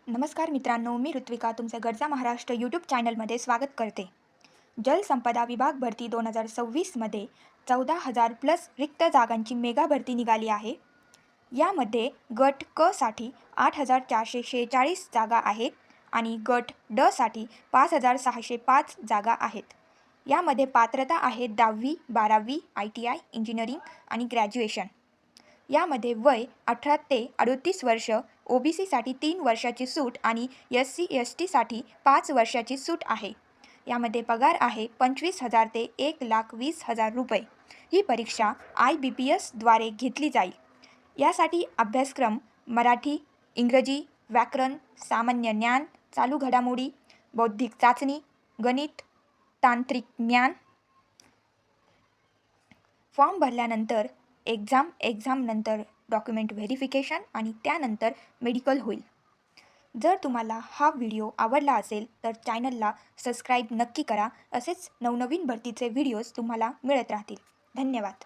नमस्कार मित्रांनो, मी ऋत्विका तुमचं गरजा महाराष्ट्र यूट्यूब चॅनलमध्ये स्वागत करते. जलसंपदा विभाग भरती 2026मध्ये 14,000+ रिक्त जागांची मेगा भरती निघाली आहे. यामध्ये गट क साठी 8,446 जागा आहेत आणि गट ड साठी 5,605 जागा आहेत. यामध्ये पात्रता आहे 10वी, 12वी, ITI, इंजिनिअरिंग आणि ग्रॅज्युएशन. यामध्ये वय 18 ते 38 वर्ष, OBCसाठी 3 वर्षाची सूट आणि SC/STसाठी 5 वर्षाची सूट आहे. यामध्ये पगार आहे 25,000 ते 1,20,000 रुपये. ही परीक्षा IBPSद्वारे घेतली जाईल. यासाठी अभ्यासक्रम मराठी, इंग्रजी, व्याकरण, सामान्य ज्ञान, चालू घडामोडी, बौद्धिक चाचणी, गणित, तांत्रिक ज्ञान. फॉर्म भरल्यानंतर एक्झाम नंतर डॉक्युमेंट व्हेरिफिकेशन आणि त्यानंतर मेडिकल होईल. जर तुम्हाला हा व्हिडिओ आवडला असेल तर चॅनलला सबस्क्राईब नक्की करा. असेच नवनवीन भरतीचे व्हिडिओज तुम्हाला मिळत राहतील. धन्यवाद.